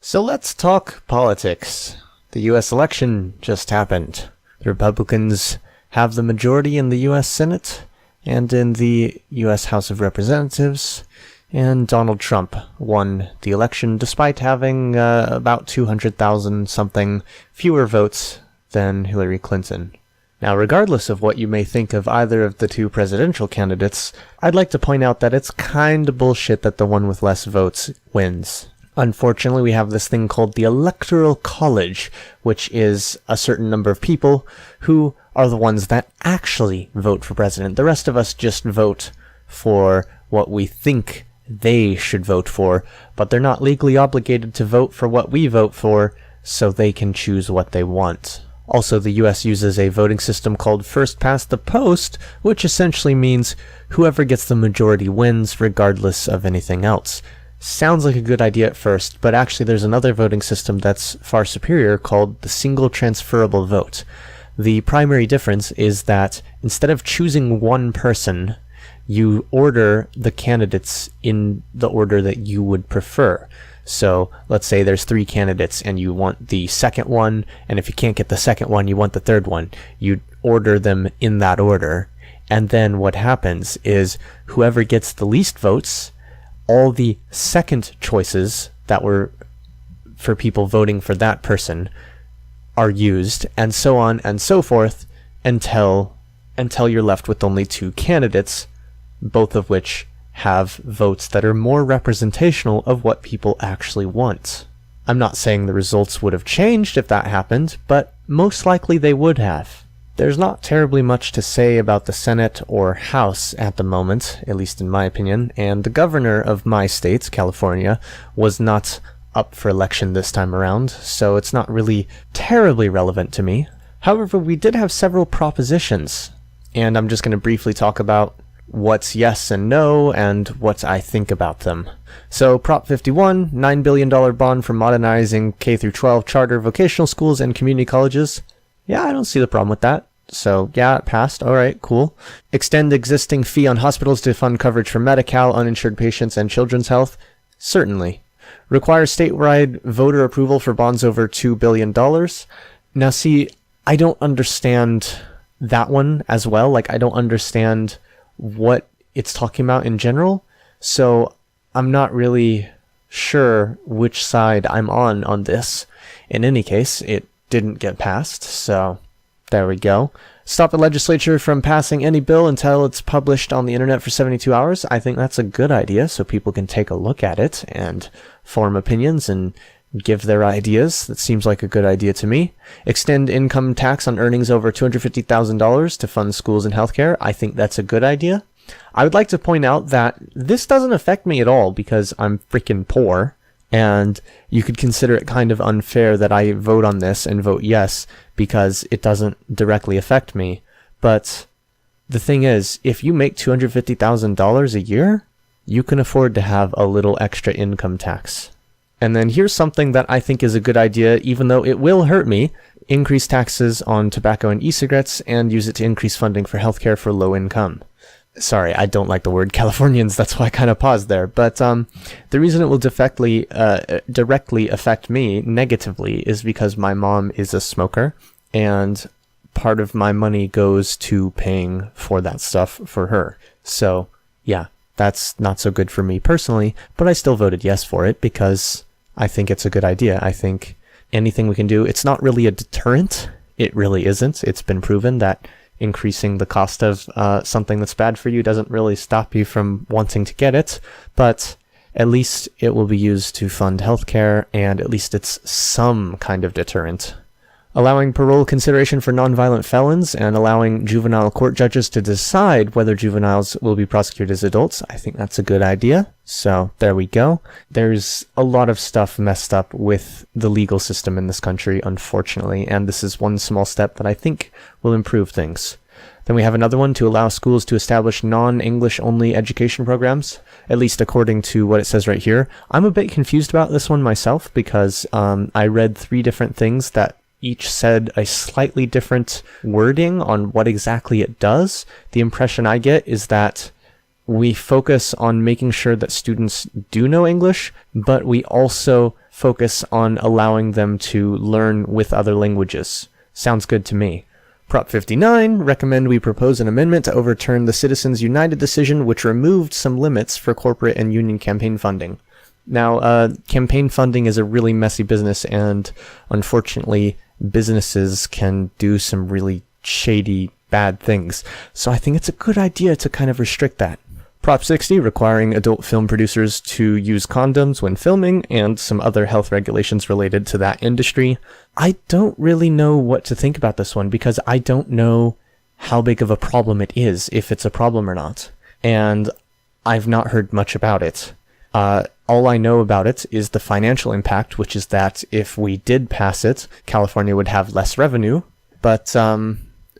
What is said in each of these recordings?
So let's talk politics. The US election just happened. The Republicans have the majority in the US Senate and in the US House of Representatives, and Donald Trump won the election despite having about 200,000 something fewer votes than Hillary Clinton. Now, regardless of what you may think of either of the two presidential candidates, I'd like to point out that it's kinda bullshit that the one with less votes wins. Unfortunately, we have this thing called the Electoral College, which is a certain number of people who are the ones that actually vote for president. The rest of us just vote for what we think they should vote for, but they're not legally obligated to vote for what we vote for, so they can choose what they want. Also, the US uses a voting system called first past the post, which essentially means whoever gets the majority wins regardless of anything else. Sounds like a good idea at first, but actually there's another voting system that's far superior called the single transferable vote. The primary difference is that instead of choosing one person, you order the candidates in the order that you would prefer. So let's say there's 3 candidates and you want the second one, and if you can't get the second one, you want the third one. You order them in that order, and then what happens is whoever gets the least votes, all the second choices that were for people voting for that person are used, and so on and so forth until you're left with only 2 candidates, both of which have votes that are more representational of what people actually want. I'm not saying the results would have changed if that happened, but most likely they would have. There's not terribly much to say about the Senate or House at the moment, at least in my opinion, and the governor of my state, California, was not up for election this time around, so it's not really terribly relevant to me. However, we did have several propositions, and I'm just going to briefly talk about what's yes and no, and what I think about them. So, Prop 51, $9 billion bond for modernizing K-12 charter vocational schools and community colleges. Yeah, I don't see the problem with that. So, yeah, it passed. Alright, cool. Extend existing fee on hospitals to fund coverage for Medi-Cal, uninsured patients, and children's health. Certainly. Require statewide voter approval for bonds over $2 billion. Now, see, I don't understand that one as well. Like, I don't understand what it's talking about in general, so I'm not really sure which side I'm on this. In any case, it didn't get passed, so there we go. Stop the legislature from passing any bill until it's published on the internet for 72 hours. I think that's a good idea, so people can take a look at it and form opinions and give their ideas. That seems like a good idea to me. Extend income tax on earnings over $250,000 to fund schools and healthcare. I think that's a good idea. I would like to point out that this doesn't affect me at all because I'm freaking poor, and you could consider it kind of unfair that I vote on this and vote yes because it doesn't directly affect me. But the thing is, if you make $250,000 a year, you can afford to have a little extra income tax. And then here's something that I think is a good idea, even though it will hurt me. Increase taxes on tobacco and e-cigarettes and use it to increase funding for healthcare for low income. Sorry, I don't like the word Californians, that's why I kind of paused there. But the reason it will directly affect me negatively is because my mom is a smoker, and part of my money goes to paying for that stuff for her. So, yeah, that's not so good for me personally, but I still voted yes for it because I think it's a good idea. I think anything we can do, it's not really a deterrent. It really isn't. It's been proven that increasing the cost of something that's bad for you doesn't really stop you from wanting to get it, but at least it will be used to fund healthcare, and at least it's some kind of deterrent. Allowing parole consideration for nonviolent felons and allowing juvenile court judges to decide whether juveniles will be prosecuted as adults. I think that's a good idea. So there we go. There's a lot of stuff messed up with the legal system in this country, unfortunately, and this is one small step that I think will improve things. Then we have another one to allow schools to establish non-English only education programs, at least according to what it says right here. I'm a bit confused about this one myself because I read 3 different things that each said a slightly different wording on what exactly it does. The impression I get is that we focus on making sure that students do know English, but we also focus on allowing them to learn with other languages. Sounds good to me. Prop 59, recommend we propose an amendment to overturn the Citizens United decision, which removed some limits for corporate and union campaign funding. Now, campaign funding is a really messy business, and unfortunately, businesses can do some really shady, bad things. So I think it's a good idea to kind of restrict that. Prop 60, requiring adult film producers to use condoms when filming, and some other health regulations related to that industry. I don't really know what to think about this one, because I don't know how big of a problem it is, if it's a problem or not. And I've not heard much about it. All I know about it is the financial impact, which is that if we did pass it, California would have less revenue, but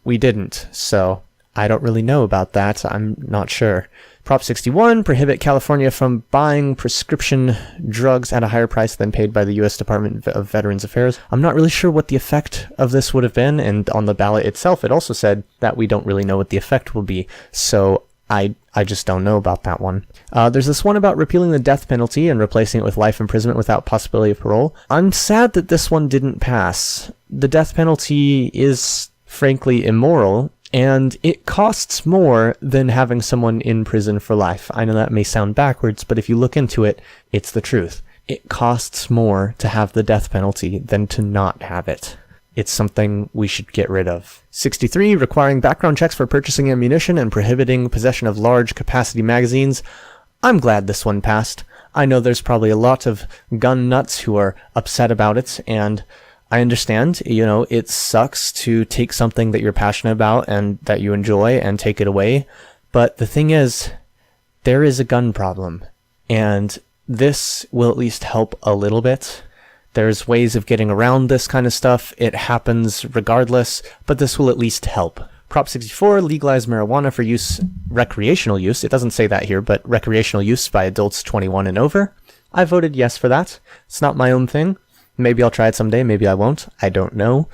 we didn't, so I don't really know about that. I'm not sure. Prop 61, prohibit California from buying prescription drugs at a higher price than paid by the U.S. Department of Veterans Affairs. I'm not really sure what the effect of this would have been, and on the ballot itself, it also said that we don't really know what the effect will be, so I just don't know about that one. There's this one about repealing the death penalty and replacing it with life imprisonment without possibility of parole. I'm sad that this one didn't pass. The death penalty is frankly immoral, and it costs more than having someone in prison for life. I know that may sound backwards, but if you look into it, it's the truth. It costs more to have the death penalty than to not have it. It's something we should get rid of. 63, requiring background checks for purchasing ammunition and prohibiting possession of large capacity magazines. I'm glad this one passed. I know there's probably a lot of gun nuts who are upset about it, and I understand, it sucks to take something that you're passionate about and that you enjoy and take it away. But the thing is, there is a gun problem, and this will at least help a little bit. There's ways of getting around this kind of stuff. It happens regardless, but this will at least help. Prop 64, legalize marijuana for recreational use. It doesn't say that here, but recreational use by adults 21 and over. I voted yes for that. It's not my own thing. Maybe I'll try it someday, maybe I won't. I don't know.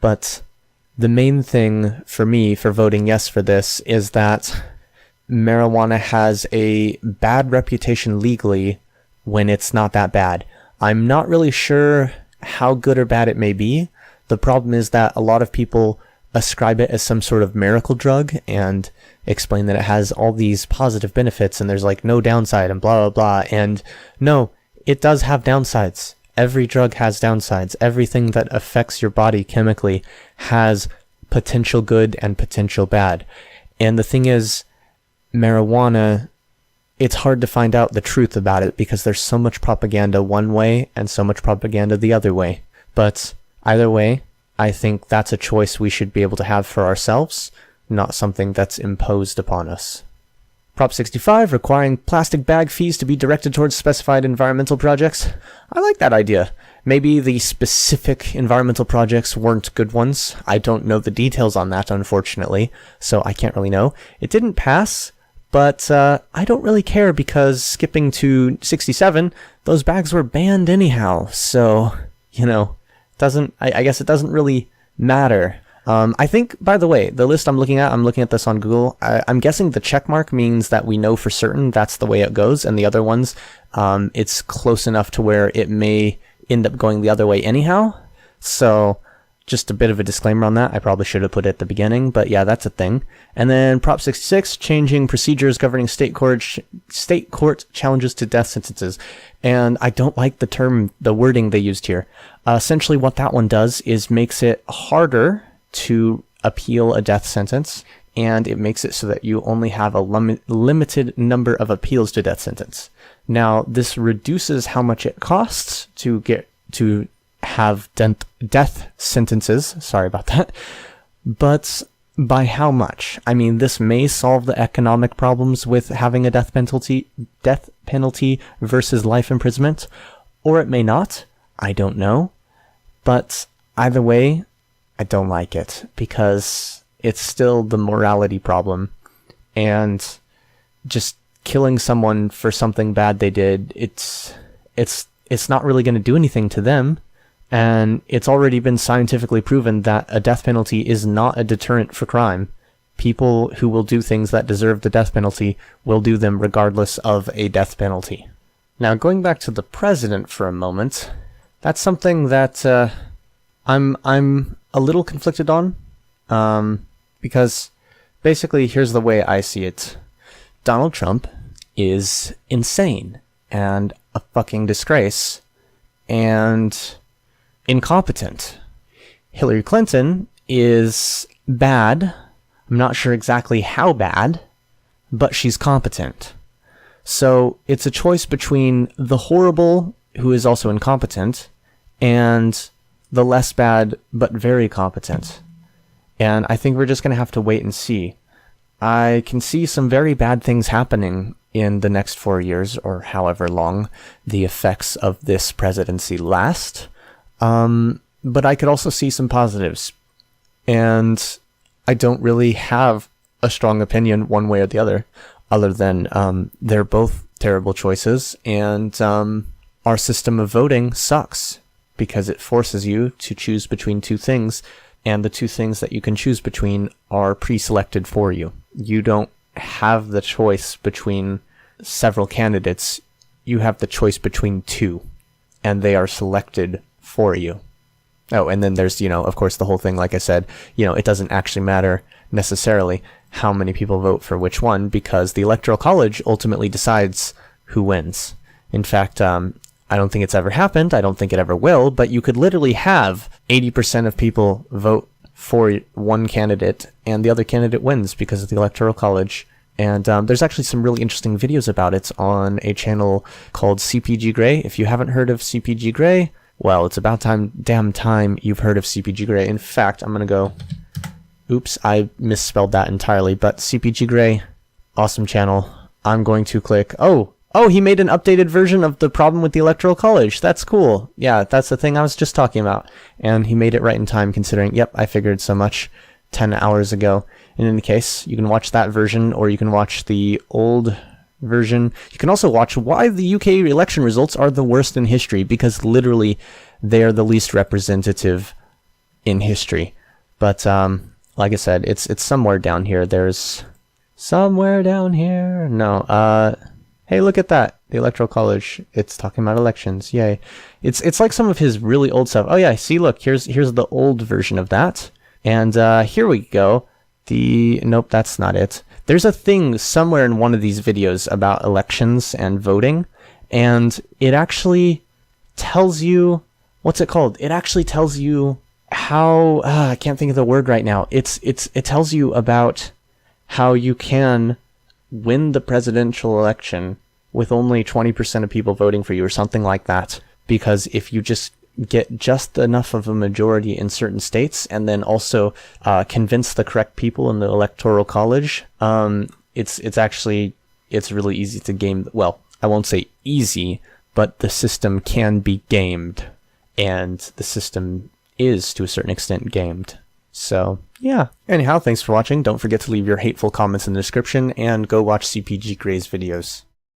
But the main thing for me for voting yes for this is that marijuana has a bad reputation legally when it's not that bad. I'm not really sure how good or bad it may be. The problem is that a lot of people ascribe it as some sort of miracle drug and explain that it has all these positive benefits and there's like no downside and blah, blah, blah. And no, it does have downsides. Every drug has downsides. Everything that affects your body chemically has potential good and potential bad. And the thing is, marijuana, it's hard to find out the truth about it because there's so much propaganda one way and so much propaganda the other way. But either way, I think that's a choice we should be able to have for ourselves, not something that's imposed upon us. Prop 65, requiring plastic bag fees to be directed towards specified environmental projects. I like that idea. Maybe the specific environmental projects weren't good ones. I don't know the details on that, unfortunately, so I can't really know. It didn't pass, but I don't really care because skipping to 67, those bags were banned anyhow, so, I guess it doesn't really matter. I think, by the way, the list I'm looking at this on Google. I'm guessing the check mark means that we know for certain that's the way it goes, and the other ones, it's close enough to where it may end up going the other way anyhow. So, just a bit of a disclaimer on that. I probably should have put it at the beginning, but yeah, that's a thing. And then Prop 66, changing procedures governing state court challenges to death sentences. And I don't like the wording they used here. Essentially, what that one does is makes it harder to appeal a death sentence, and it makes it so that you only have a limited number of appeals to death sentence. Now, this reduces how much it costs to have death sentences. Sorry about that. But by how much? I mean, this may solve the economic problems with having a death penalty versus life imprisonment, or it may not. I don't know. But either way, I don't like it because it's still the morality problem, and just killing someone for something bad they did, it's not really going to do anything to them, and it's already been scientifically proven that a death penalty is not a deterrent for crime. People who will do things that deserve the death penalty will do them regardless of a death penalty. Now, going back to the president for a moment, that's something that I'm a little conflicted on, because basically here's the way I see it. Donald Trump is insane and a fucking disgrace and incompetent. Hillary Clinton is bad. I'm not sure exactly how bad, but she's competent. So it's a choice between the horrible, who is also incompetent, and the less bad but very competent. And I think we're just going to have to wait and see. I can see some very bad things happening in the next 4 years, or however long the effects of this presidency last. But I could also see some positives. And I don't really have a strong opinion one way or the other than they're both terrible choices, and our system of voting sucks because it forces you to choose between two things, and the two things that you can choose between are pre-selected for you. You don't have the choice between several candidates. You have the choice between two, and they are selected for you. Oh, and then there's, of course, the whole thing, like I said, it doesn't actually matter necessarily how many people vote for which one, because the Electoral College ultimately decides who wins. In fact, I don't think it's ever happened. I don't think it ever will, but you could literally have 80% of people vote for one candidate and the other candidate wins because of the Electoral College. And there's actually some really interesting videos about it on a channel called CPG Grey. If you haven't heard of CPG Grey, well, it's about damn time you've heard of CPG Grey. In fact, I'm going to go... Oops, I misspelled that entirely, but CPG Grey, awesome channel. I'm going to click... Oh, he made an updated version of the problem with the Electoral College. That's cool. Yeah, that's the thing I was just talking about. And he made it right in time, considering, yep, I figured so much 10 hours ago. In any case, you can watch that version, or you can watch the old version. You can also watch why the UK election results are the worst in history, because literally they are the least representative in history. But like I said, it's somewhere down here. There's somewhere down here. No, hey, look at that. The Electoral College. It's talking about elections. Yay. It's like some of his really old stuff. Oh yeah, see, look, here's the old version of that. And here we go. Nope, that's not it. There's a thing somewhere in one of these videos about elections and voting, and it actually tells you, what's it called? It actually tells you how, I can't think of the word right now. It tells you about how you can win the presidential election with only 20% of people voting for you or something like that. Because if you just get just enough of a majority in certain states and then also convince the correct people in the Electoral College, it's really easy to game. Well, I won't say easy, but the system can be gamed, and the system is to a certain extent gamed. So yeah. Anyhow, thanks for watching. Don't forget to leave your hateful comments in the description and go watch CPG Grey's videos.